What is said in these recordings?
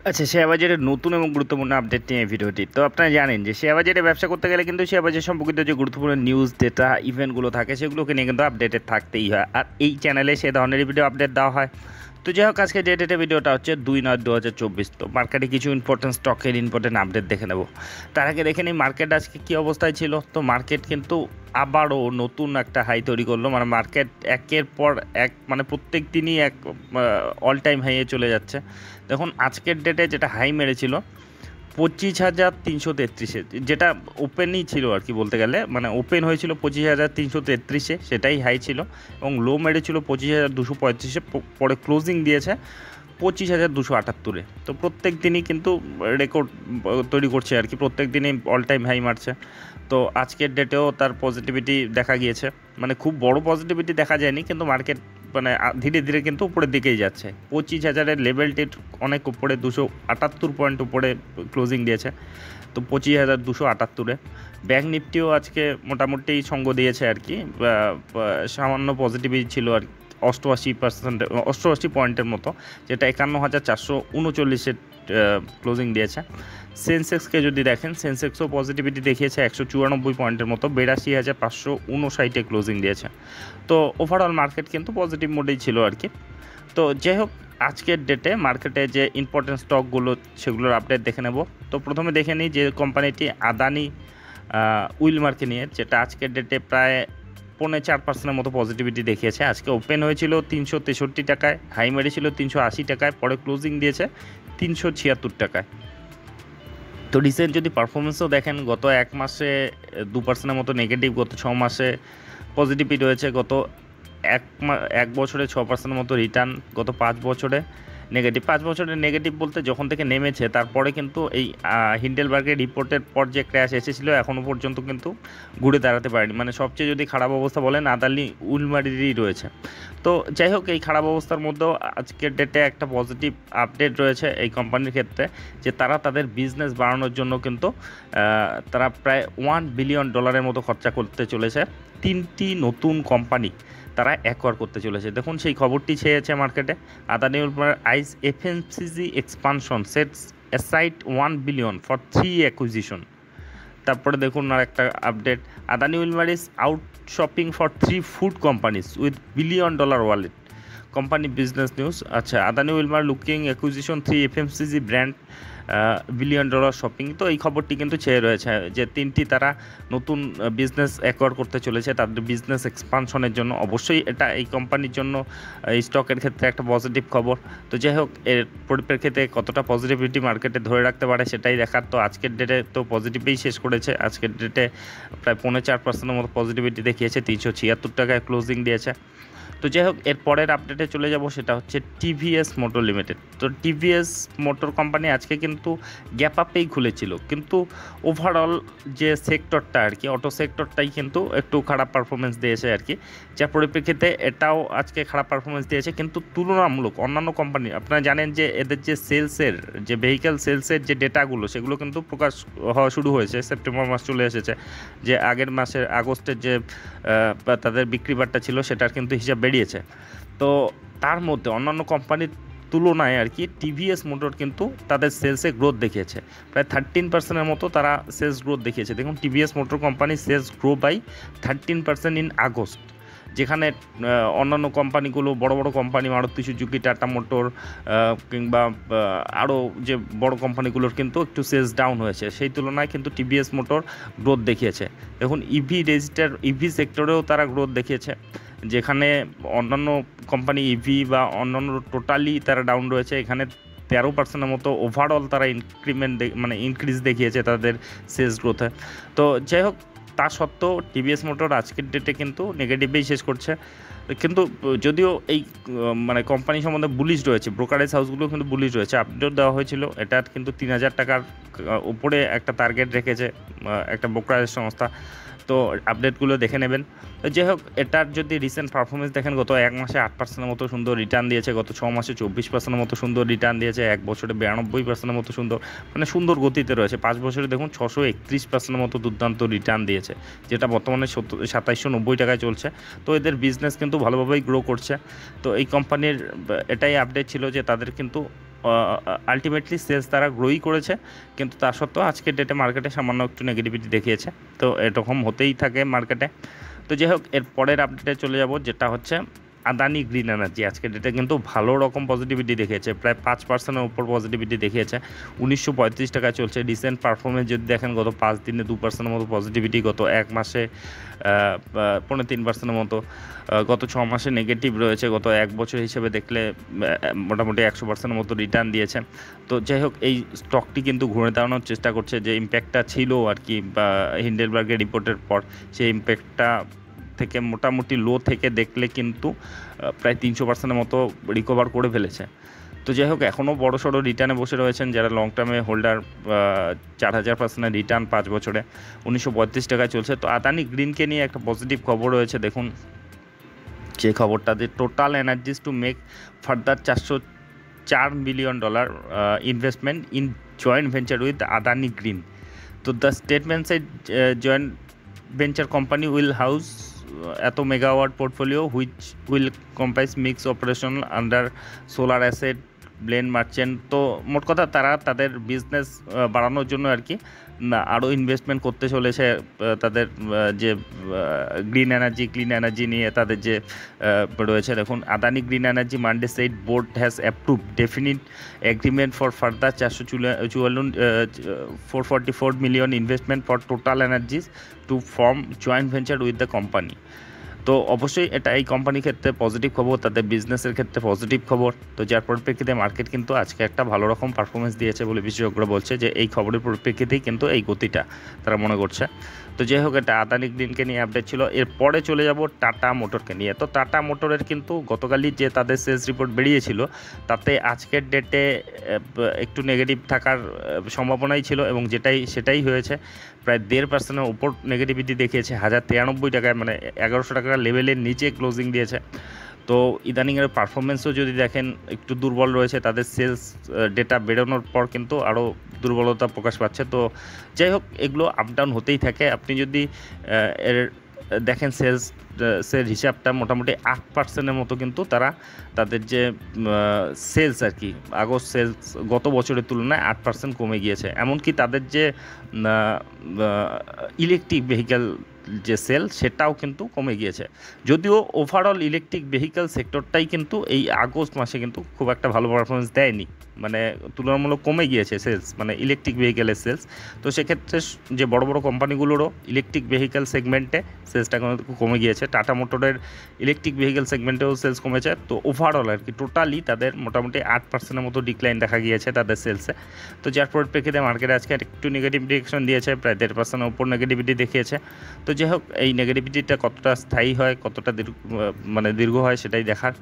আচ্ছা, শেয়ার বাজারের নতুন এবং গুরুত্বপূর্ণ আপডেট নিয়ে এই ভিডিওটি। তো আপনারা জানেন যে শেয়ার বাজারে ব্যবসা করতে গেলে কিন্তু শেয়ার বাজার সম্পর্কিত যে গুরুত্বপূর্ণ নিউজ, ডেটা, ইভেন্টগুলো থাকে সেগুলোকে নিয়ে কিন্তু আপডেটেড থাকতেই হয়। আর এই চ্যানেলে সে ধরনেরই ভিডিও আপডেট দেওয়া হয়। তো যাই হোক, আজকে ডেটের ভিডিওটা হচ্ছে 2/9/2024। তো মার্কেটে কিছু ইম্পর্টেন্ট স্টকের ইম্পর্টেন্ট আপডেট দেখে নেব। তার আগে দেখে নিই মার্কেট আজকে কী অবস্থায় ছিল। তো মার্কেট কিন্তু আবারও নতুন একটা হাই তৈরি করলো, মানে মার্কেট একের পর এক, মানে প্রত্যেক দিনই এক অল টাইম হাইয়ে চলে যাচ্ছে। দেখুন আজকের ডেটে যেটা হাই মেরেছিল 25,333-এ, যেটা ওপেনই ছিল আর কি, বলতে গেলে মানে ওপেন হয়েছিল 25,333-এ, সেটাই হাই ছিল। এবং লো মেরেছিল 25,235-এ, পরে ক্লোজিং দিয়েছে 25,278-এ। তো প্রত্যেক দিনই কিন্তু রেকর্ড তৈরি করছে আর কি, প্রত্যেক দিনই অল টাইম হাই মারছে। তো আজকের ডেটেও তার পজিটিভিটি দেখা গিয়েছে, মানে খুব বড় পজিটিভিটি দেখা যায়নি, কিন্তু মার্কেট মানে ধীরে ধীরে কিন্তু উপরের দিকেই যাচ্ছে। 25,000-এর লেভেলটির অনেক উপরে, 278 পয়েন্ট উপরে ক্লোজিং দিয়েছে। তো 25,278-এ ব্যাঙ্ক নিফটিও আজকে মোটামুটি সঙ্গ দিয়েছে আর কি, সামান্য পজিটিভই ছিল আর 88 পয়েন্টের মতো, যেটা 51,439-এর ক্লোজিং দিয়েছে। সেন্সেক্সকে যদি দেখেন, সেন্সেক্সও পজিটিভিটি দেখিয়েছে 194 পয়েন্টের মতো, 82,559-এ ক্লোজিং দিয়েছে। তো ওভারঅল মার্কেট কিন্তু পজিটিভ মোডেই ছিল আর কি। তো যাই হোক, আজকের ডেটে মার্কেটে যে ইম্পর্টেন্ট স্টকগুলো সেগুলোর আপডেট দেখে নেব। তো প্রথমে দেখে নিই যে কোম্পানিটি আদানি উইলমার্কে নিয়ে, যেটা আজকের ডেটে প্রায় 4.5% মতো পজিটিভিটি দেখিয়েছে। আজকে ওপেন হয়েছিল 363 টাকায়, হাই মেরেছিল 380 টাকায়, পরে ক্লোজিং দিয়েছে 376 টাকায়। তো রিসেন্ট যদি পারফরমেন্সও দেখেন, গত এক মাসে 2%-এর মতো নেগেটিভ, গত 6 মাসে পজিটিভিটি রয়েছে, গত এক বছরে 6%-এর মতো রিটার্ন, গত 5 বছরে নেগেটিভ। 5 বছরের নেগেটিভ বলতে যখন থেকে নেমেছে তারপরে কিন্তু এই হিন্ডেলবার্গের রিপোর্টের পর যে ক্র্যাশ এসেছিলো এখনও পর্যন্ত কিন্তু ঘুরে দাঁড়াতে পারেনি, মানে সবচেয়ে যদি খারাপ অবস্থা বলেন আদানি উইলমারিরই রয়েছে। তো যাই হোক, এই খারাপ অবস্থার মধ্যেও আজকের ডেটে একটা পজিটিভ আপডেট রয়েছে এই কোম্পানির ক্ষেত্রে, যে তারা তাদের বিজনেস বাড়ানোর জন্য কিন্তু তারা প্রায় $1 বিলিয়ন মতো খরচা করতে চলেছে। 3টি নতুন কোম্পানি তারা অ্যাকোয়ার করতে চলেছে। দেখুন সেই খবরটি ছেয়েছে মার্কেটে। Adani Wilmar eyes FMCG expansion sets aside $1 billion for 3 acquisition. তারপরে দেখুন আর একটা update, Adani Wilmar is out shopping for 3 food companies with $1 billion wallet. Company business news. আচ্ছা, Adani Wilmar looking acquisition 3 FMCG brand $1 billion shopping. তো এই খবরটি কিন্তু ছেয়ে রয়েছে যে 3টি তারা নতুন বিজনেস অ্যাকোয়ার করতে চলেছে তাদের বিজনেস এক্সপানশনের জন্য। অবশ্যই এটা এই কোম্পানির জন্য এই স্টকের ক্ষেত্রে একটা পজিটিভ খবর। তো যাই হোক, এর পরিপ্রেক্ষিতে কতটা পজিটিভিটি মার্কেটে ধরে রাখতে পারে সেটাই দেখার। তো আজকের ডেটে তো পজিটিভই শেষ করেছে, আজকের ডেটে প্রায় 4.5%-এর মতো পজিটিভিটি দেখিয়েছে, 376 টাকায় ক্লোজিং দিয়েছে। তো যাই হোক, এর পরের আপডেটে চলে যাব, সেটা হচ্ছে টিভিএস মোটর লিমিটেড। তো টিভিএস মোটর কোম্পানি আজকে কিন্তু গ্যাপ আপেই খুলেছিল, কিন্তু ওভারঅল যে সেক্টরটা আর কি, অটো সেক্টরটাই কিন্তু একটু খারাপ পারফরমেন্স দিয়েছে আর কি, যার পরিপ্রেক্ষিতে এটাও আজকে খারাপ পারফরমেন্স দিয়েছে। কিন্তু তুলনামূলক অন্যান্য কোম্পানি, আপনারা জানেন যে এদের যে সেলসের, যে ভেহিক্যাল সেলসের যে ডেটাগুলো সেগুলো কিন্তু প্রকাশ হওয়া শুরু হয়েছে, সেপ্টেম্বর মাস চলে এসেছে, যে আগের মাসের আগস্টের যে তাদের বিক্রি বাট্টা ছিল সেটার কিন্তু হিসাব বেরিয়েছে। তো তার মধ্যে অন্যান্য কোম্পানির তুলনায় আর কি টিভিএস মোটর কিন্তু তাদের সেলসে গ্রোথ দেখিয়েছে, প্রায় 13%-এর মতো তারা সেলস গ্রোথ দেখিয়েছে। দেখুন TVS motor company sales grow by 13% in August, যেখানে অন্যান্য কোম্পানিগুলো, বড় বড় company Maruti Suzuki, Tata motor কিংবা আরও যে বড় কোম্পানিগুলোর কিন্তু একটু সেলস ডাউন হয়েছে, সেই তুলনায় কিন্তু টিভিএস মোটর গ্রোথ দেখিয়েছে। দেখুন ইভি সেক্টরেও তারা গ্রোথ দেখিয়েছে, যেখানে অন্যান্য কোম্পানি ইভি বা অন্যান্য টোটালি তারা ডাউন রয়েছে, এখানে 13%-এর মতো ওভারঅল তারা ইনক্রিজ দেখিয়েছে তাদের সেলস গ্রোথে। তো যাই হোক, তা সত্ত্বেও টিভিএস মোটর আজকের ডেটে কিন্তু নেগেটিভেই শেষ করছে। কিন্তু যদিও এই মানে কোম্পানি সম্বন্ধে বুলিশ রয়েছে, ব্রোকারেজ হাউসগুলো কিন্তু বুলিশ রয়েছে, আপডেট দেওয়া হয়েছিল, এটার কিন্তু 3,000 টাকার উপরে একটা টার্গেট রেখেছে একটা ব্রোকারেজ সংস্থা। তো আপডেটগুলো দেখে নেবেন। যাই হোক, এটার যদি রিসেন্ট পারফরমেন্স দেখেন, গত এক মাসে 8%-এর মতো সুন্দর রিটার্ন দিয়েছে, গত 6 মাসে 24%-এর মতো সুন্দর রিটার্ন দিয়েছে, এক বছরে 92%-এর মতো সুন্দর, মানে সুন্দর গতিতে রয়েছে। 5 বছরে দেখুন 631%-এর মতো দুর্দান্ত রিটার্ন দিয়েছে, যেটা বর্তমানে 2790 টাকায় চলছে। তো এদের বিজনেস কিন্তু ভালোভাবেই গ্রো করছে। তো এই কোম্পানির এটাই আপডেট ছিল যে তাদের কিন্তু আলটিমেটলি সেলস তারা গ্রোই করেছে, কিন্তু তা সত্ত্বেও আজকের ডেটে মার্কেটে সামান্য একটু নেগেটিভিটি দেখিয়েছে। তো এরকম হতেই থাকে মার্কেটে। তো যাই হোক, এর পরের আপডেটে চলে যাব, যেটা হচ্ছে আদানি গ্রিন এনার্জি। আজকের ডেটে কিন্তু ভালো রকম পজিটিভিটি দেখিয়েছে, প্রায় 5%-এর উপর পজিটিভিটি দেখিয়েছে। 1935 টাকায় চলছে। রিসেন্ট পারফরমেন্স যদি দেখেন, গত 5 দিনে 2%-এর মতো পজিটিভিটি, গত এক মাসে 3.5%-এর মতো, গত 6 মাসে নেগেটিভ রয়েছে, গত এক বছর হিসেবে দেখলে মোটামুটি 100%-এর মতো রিটার্ন দিয়েছে। তো যাই হোক, এই স্টকটি কিন্তু ঘুরে দাঁড়ানোর চেষ্টা করছে। যে ইম্প্যাক্টটা ছিল আর কি বা হিন্ডেলবার্গের রিপোর্টের পর, সেই ইম্প্যাক্টটা থেকে মোটামুটি লো থেকে দেখলে কিন্তু প্রায় 300%-এর মতো রিকভার করে ফেলেছে। তো যাই হোক, এখনও বড় সড়ো রিটার্নে বসে রয়েছেন যারা লং টার্মে হোল্ডার। 4000%-এর রিটার্ন 5 বছরে, 1935 টাকায় চলছে। তো আদানি গ্রিনকে নিয়ে একটা পজিটিভ খবর রয়েছে, দেখুন সেই খবরটা, যে total energies to make further $404 million investment in joint venture with Adani Green. তো the statement said joint venture company will house এত megawatt portfolio which will comprise mix operational under solar asset blend merchant. তো মোট কথা তারা তাদের business বাড়ানোর জন্য আর কি আরও ইনভেস্টমেন্ট করতে চলেছে। তাদের যে গ্রিন এনার্জি ক্লিন এনার্জি নিয়ে তাদের যে রয়েছে, দেখুন Adani green energy Monday said board has approve definite agreement for further 444 million investment for total energies to form joint venture with the company. তো অবশ্যই এটা এই কোম্পানির ক্ষেত্রে পজিটিভ খবর, তাদের বিজনেসের ক্ষেত্রে পজিটিভ খবর। তো যার পরিপ্রেক্ষিতে মার্কেট কিন্তু আজকে একটা ভালো রকম পারফরমেন্স দিয়েছে বলে বিশেষজ্ঞরা বলছে, যে এই খবরের পরিপ্রেক্ষিতেই কিন্তু এই গতিটা তারা মনে করছে। তো যাই হোক, এটা আদানি গ্রিনকে নিয়ে আপডেট ছিল। এরপরে চলে যাব টাটা মোটরকে নিয়ে। তো টাটা মোটরের কিন্তু গতকালই যে তাদের সেলস রিপোর্ট বেরিয়েছিল, তাতে আজকের ডেটে একটু নেগেটিভ থাকার সম্ভাবনাই ছিল, এবং সেটাই হয়েছে। প্রায় 1.5%-এর উপর নেগেটিভিটি দেখিয়েছে। 1093 টাকায়, মানে 1100 টাকার লেভেলের নিচে ক্লোজিং দিয়েছে। তো ইদানিংয়ের পারফরমেন্সও যদি দেখেন, একটু দুর্বল রয়েছে। তাদের সেলস ডেটা বেরোনোর পর কিন্তু আরও দুর্বলতা প্রকাশ পাচ্ছে। তো যাই হোক, এগুলো আপ ডাউন হতেই থাকে। আপনি যদি এর দেখেন সেলসের হিসাবটা, মোটামুটি 8%-এর মতো কিন্তু তাদের যে সেলস আর কি, আগস্ট সেলস গত বছরের তুলনায় 8% কমে গিয়েছে। এমনকি তাদের যে ইলেকট্রিক ভেহিক্যাল যে সেল, সেটাও কিন্তু কমে গিয়েছে। যদিও ওভারঅল ইলেকট্রিক ভেহিক্যাল সেক্টরটাই কিন্তু এই আগস্ট মাসে কিন্তু খুব একটা ভালো পারফরমেন্স দেয়নি, মানে তুলনামূলক কমে গিয়েছে সেলস, মানে ইলেকট্রিক ভেহিক্যালের সেলস। তো সেক্ষেত্রে যে বড় বড় কোম্পানিগুলোরও ইলেকট্রিক ভেহিক্যাল সেগমেন্টে সেলসটা কমে গিয়েছে। টাটা মোটরের ইলেকট্রিক ভেহিক্যাল সেগমেন্টেও সেলস কমেছে। তো ওভারঅল আর কি টোটালি তাদের মোটামুটি 8%-এর মতো ডিক্লাইন দেখা গিয়েছে তাদের সেলসে। তো যার পরিপ্রেক্ষিতে মার্কেটে আজকে একটু নেগেটিভ ডিরেকশন দিয়েছে, প্রায় 1.5%-এর উপর নেগেটিভিটি দেখিয়েছে। তো যাই হোক, এই নেগেটিভিটিটা কতটা স্থায়ী হয়, কতটা দীর্ঘ হয়, সেটাই দেখার।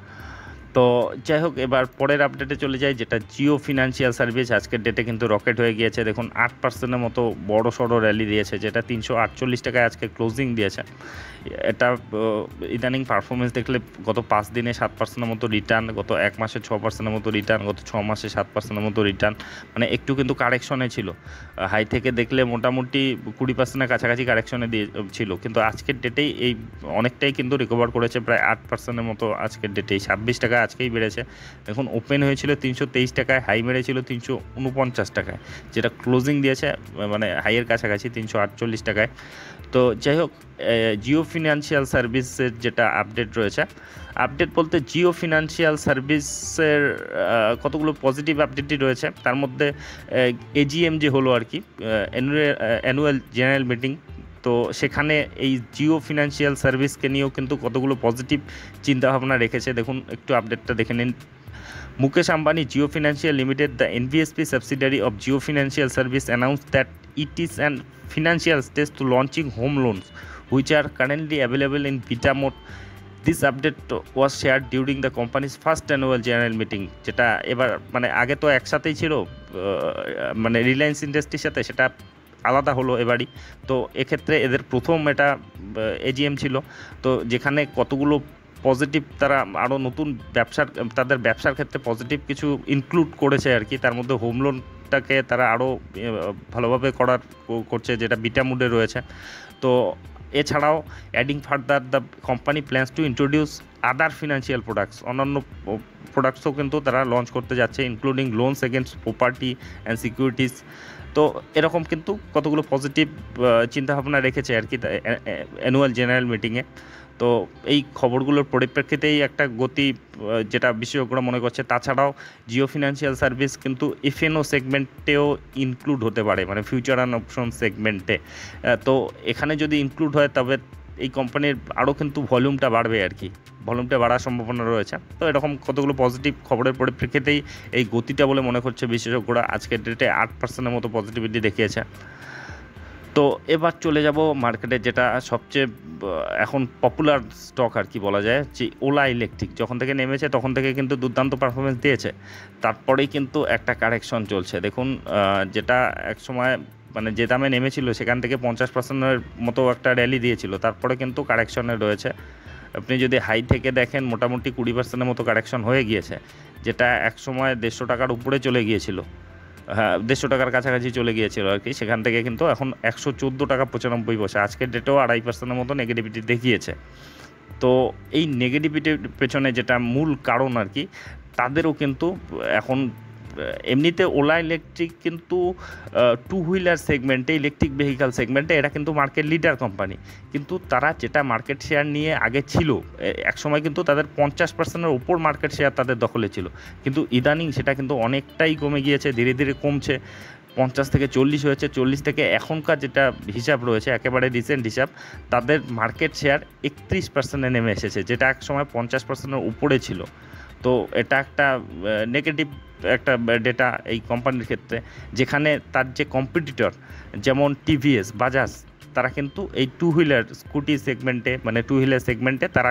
তো যাই হোক, এবার পরের আপডেটে চলে যাই, যেটা জিও ফিনান্সিয়াল সার্ভিস। আজকের ডেটে কিন্তু রকেট হয়ে গিয়েছে, দেখুন 8%-এর মতো বড় সড়ো র্যালি দিয়েছে, যেটা 348 টাকায় আজকে ক্লোজিং দিয়েছে। এটা ইদানিং পারফরমেন্স দেখলে গত 5 দিনে 7%-এর মতো রিটার্ন, গত এক মাসে 6%-এর মতো রিটার্ন, গত 6 মাসে 7%-এর মতো রিটার্ন, মানে একটু কিন্তু কারেকশনে ছিল। হাই থেকে দেখলে মোটামুটি 20%-এর কাছাকাছি কারেকশনে ছিল, কিন্তু আজকের ডেটেই এই অনেকটাই কিন্তু রিকভার করেছে, প্রায় 8%-এর মতো আজকের ডেটেই। 26 টাকা আজকেই বেড়েছে। দেখুন ওপেন হয়েছিল 323 টাকায়, হাই মেরেছিল 349 টাকায়, যেটা ক্লোজিং দিয়েছে মানে হাইয়ের কাছাকাছি 348 টাকায়। তো যাই হোক, জিও ফিনান্সিয়াল সার্ভিসের যেটা আপডেট রয়েছে, আপডেট বলতে জিও ফিনান্সিয়াল সার্ভিসের কতগুলো পজিটিভ আপডেটই রয়েছে। তার মধ্যে এজিএম যে হলো আর কি, অ্যানুয়াল জেনারেল মিটিং, তো সেখানে এই জিও ফিনান্সিয়াল সার্ভিসকে নিয়েও কিন্তু কতগুলো পজিটিভ চিন্তাভাবনা রেখেছে। দেখুন একটু আপডেটটা দেখে নিন। Mukesh Ambani, Jio Financial Limited, the NBFC subsidiary of Jio Financial Service, announced that it is an financial stage to launching home loans, which are currently available in beta mode. This update was shared during the company's first annual general meeting, যেটা এবার মানে আগে তো একসাথেই ছিল, মানে রিলায়েন্স ইন্ডাস্ট্রির সাথে, সেটা আলাদা হলো এবারই। তো এক্ষেত্রে এদের প্রথম এটা এজিএম ছিল, তো যেখানে কতগুলো পজিটিভ তারা আরও নতুন তাদের ব্যবসার ক্ষেত্রে পজিটিভ কিছু ইনক্লুড করেছে আর কি। তার মধ্যে হোম লোনটাকে তারা আরও ভালোভাবে করছে, যেটা বিটা মুডে রয়েছে। তো এছাড়াও adding further the company plans to introduce other financial products, অন্যান্য প্রোডাক্টসও কিন্তু তারা লঞ্চ করতে যাচ্ছে, including loans against property and securities. তো এরকম কিন্তু কতগুলো পজিটিভ চিন্তাভাবনা রেখেছে আর কি অ্যানুয়াল জেনারেল মিটিংয়ে। তো এই খবরগুলোর পরিপ্রেক্ষিতেই একটা গতি যেটা বিশেষজ্ঞরা মনে করছে। তাছাড়াও জিও ফিনান্সিয়াল সার্ভিস কিন্তু এফএনও সেগমেন্টেও ইনক্লুড হতে পারে, মানে ফিউচার অ্যান্ড অপশন সেগমেন্টে। তো এখানে যদি ইনক্লুড হয় তবে এই কোম্পানির আরও কিন্তু ভলিউমটা বাড়বে আর কি, ভলিউমটা বাড়ার সম্ভাবনা রয়েছে। তো এরকম কতগুলো পজিটিভ খবরের পরিপ্রেক্ষিতেই এই গতিটা বলে মনে করছে বিশেষজ্ঞরা। আজকের ডেটে 8%-এর মতো পজিটিভিটি দেখিয়েছে। তো এবার চলে যাব মার্কেটে যেটা সবচেয়ে এখন পপুলার স্টক আর কি বলা যায়, যে ওলা ইলেকট্রিক। যখন থেকে নেমেছে তখন থেকে কিন্তু দুর্দান্ত পারফরমেন্স দিয়েছে, তারপরেই কিন্তু একটা কারেকশন চলছে। দেখুন যেটা এক সময় মানে যে দামে নেমেছিল সেখান থেকে 50%-এর মতো একটা র্যালি দিয়েছিল, তারপরে কিন্তু কারেকশনে রয়েছে। আপনি যদি হাই থেকে দেখেন মোটামুটি 20%-এর মতো কারেকশন হয়ে গিয়েছে, যেটা এক সময় 150 টাকার উপরে চলে গিয়েছিল। হ্যাঁ, 150 টাকার কাছাকাছি চলে গিয়েছিল আর কি। সেখান থেকে কিন্তু এখন 114 টাকা 95 পয়সা। আজকের ডেটেও 2.5%-এর মতো নেগেটিভিটি দেখিয়েছে। তো এই নেগেটিভিটির পেছনে যেটা মূল কারণ আর কি, তাদেরও কিন্তু এখন এমনিতে ওলা ইলেকট্রিক কিন্তু টু হুইলার সেগমেন্টে, ইলেকট্রিক ভেহিক্যাল সেগমেন্টে এরা কিন্তু মার্কেট লিডার কোম্পানি। কিন্তু তারা যেটা মার্কেট শেয়ার নিয়ে আগে ছিল, একসময় কিন্তু তাদের 50%-এর উপর মার্কেট শেয়ার তাদের দখলে ছিল, কিন্তু ইদানিং সেটা কিন্তু অনেকটাই কমে গিয়েছে, ধীরে ধীরে কমছে। 50 থেকে 40 হয়েছে, 40 থেকে এখনকার যেটা হিসাব রয়েছে একেবারে রিসেন্ট হিসাব, তাদের মার্কেট শেয়ার 31%-এ নেমে এসেছে, যেটা এক সময় 50%-এর উপরে ছিল। তো এটা একটা নেগেটিভ একটা ডেটা এই কোম্পানির ক্ষেত্রে, যেখানে তার যে কম্পিটিটর যেমন টিভিএস, বাজাজ, তারা কিন্তু এই টু হুইলার স্কুটি সেগমেন্টে, মানে টু হুইলার সেগমেন্টে তারা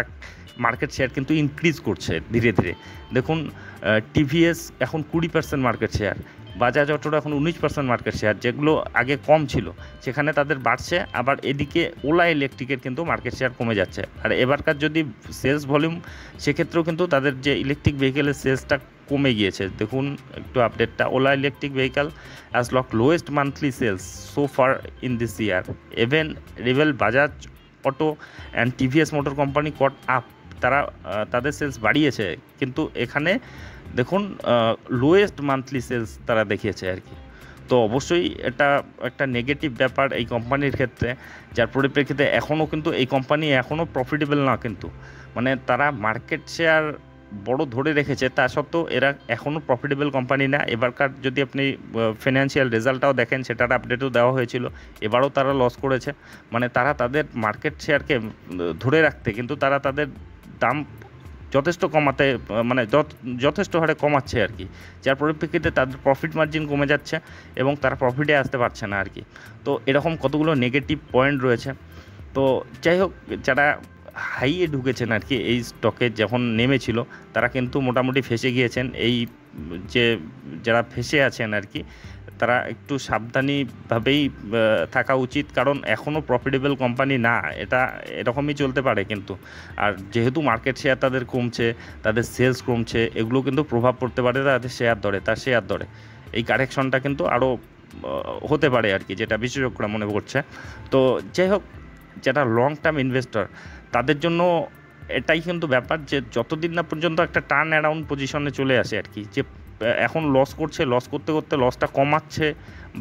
মার্কেট শেয়ার কিন্তু ইনক্রিজ করছে ধীরে ধীরে। দেখুন টিভিএস এখন 20% মার্কেট শেয়ার, বাজাজ অটোর এখন 19% মার্কেট শেয়ার, যেগুলো আগে কম ছিল সেখানে তাদের বাড়ছে। আবার এদিকে ওলা ইলেকট্রিকের কিন্তু মার্কেট শেয়ার কমে যাচ্ছে। আর এবারকার যদি সেলস ভলিউম, সেক্ষেত্রেও কিন্তু তাদের যে ইলেকট্রিক ভেহিকেলের সেলসটা কমে গিয়েছে। দেখুন একটু আপডেটটা, Ola electric vehicle as log lowest monthly sales so far in this year, even rival Bajaj auto and TVS motor company caught up, তারা তাদের সেলস বাড়িয়েছে, কিন্তু এখানে দেখুন লোয়েস্ট মান্থলি সেলস তারা দেখিয়েছে আর কি। তো অবশ্যই এটা একটা নেগেটিভ ব্যাপার এই কোম্পানির ক্ষেত্রে, যার পরিপ্রেক্ষিতে এখনও কিন্তু এই কোম্পানি এখনও প্রফিটেবল না, কিন্তু মানে তারা মার্কেট শেয়ার বড় ধরে রেখেছে, তা সত্ত্বেও এরা এখনও প্রফিটেবল কোম্পানি না। এবারকার যদি আপনি ফিনান্সিয়াল রেজাল্টটাও দেখেন, সেটার আপডেটও দেওয়া হয়েছিল, এবারও তারা লস করেছে। মানে তারা তাদের মার্কেট শেয়ারকে ধরে রাখতে কিন্তু তারা তাদের দাম যথেষ্ট কমাতে, মানে যথেষ্ট হারে কমাচ্ছে আর কি, যার পরিপ্রেক্ষিতে তাদের প্রফিট মার্জিন কমে যাচ্ছে এবং তারা প্রফিটে আসতে পারছে না আর কি। তো এরকম কতগুলো নেগেটিভ পয়েন্ট রয়েছে। তো যাই হোক, যারা হাইয়ে ঢুকেছেন আর কি এই স্টকে যখন নেমেছিল, তারা কিন্তু মোটামুটি ফেসে গিয়েছেন। এই যে যারা ফেসে আছেন আর কি, তারা একটু সাবধানীভাবেই থাকা উচিত, কারণ এখনও প্রফিটেবল কোম্পানি না, এটা এরকমই চলতে পারে কিন্তু। আর যেহেতু মার্কেট শেয়ার তাদের কমছে, তাদের সেলস কমছে, এগুলো কিন্তু প্রভাব পড়তে পারে তাদের শেয়ার দরে। এই কারেকশনটা কিন্তু আরও হতে পারে আর কি, যেটা বিশেষজ্ঞরা মনে করছে। তো যাই হোক, যারা লং টার্ম ইনভেস্টর তাদের জন্য এটাই কিন্তু ব্যাপার, যে যতদিন না পর্যন্ত একটা টার্ন অ্যারাউন্ড পজিশনে চলে আসে আর কি, যে এখন লস করছে, লস করতে করতে লসটা কমাচ্ছে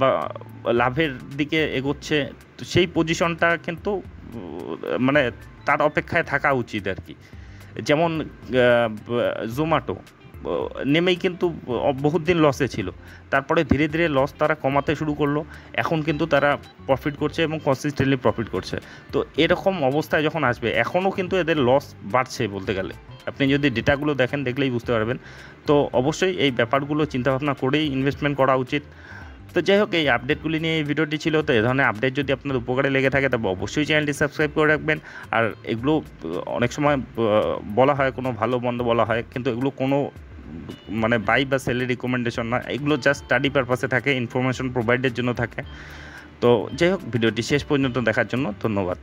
বা লাভের দিকে এগোচ্ছে, তো সেই পজিশনটা কিন্তু মানে তার অপেক্ষায় থাকা উচিত আর কি। যেমন জোম্যাটো নেমেই কিন্তু বহুত দিন লসে ছিল, তারপরে ধীরে ধীরে লস তারা কমাতে শুরু করলো, এখন কিন্তু তারা প্রফিট করছে এবং কনসিস্টেন্টলি প্রফিট করছে। তো এরকম অবস্থায় যখন আসবে, এখনও কিন্তু এদের লস বাড়ছে বলতে গেলে, আপনি যদি ডেটাগুলো দেখেন দেখলেই বুঝতে পারবেন। তো অবশ্যই এই ব্যাপারগুলো চিন্তাভাবনা করেই ইনভেস্টমেন্ট করা উচিত। তো যাই হোক, এই আপডেটগুলি নিয়ে এই ভিডিওটি ছিল। তো এই ধরনের আপডেট যদি আপনার উপকারে লেগে থাকে তবে অবশ্যই চ্যানেলটি সাবস্ক্রাইব করে রাখবেন। আর এগুলো অনেক সময় বলা হয়, কোনো ভালো মন্দ বলা হয়, কিন্তু এগুলো কোনো মানে বাই বা সেলের রিকমেন্ডেশন না, এগুলো জাস্ট স্টাডি পারপাসে থাকে, ইনফরমেশন প্রোভাইডের জন্য থাকে। তো যাই হোক, ভিডিওটি শেষ পর্যন্ত দেখার জন্য ধন্যবাদ।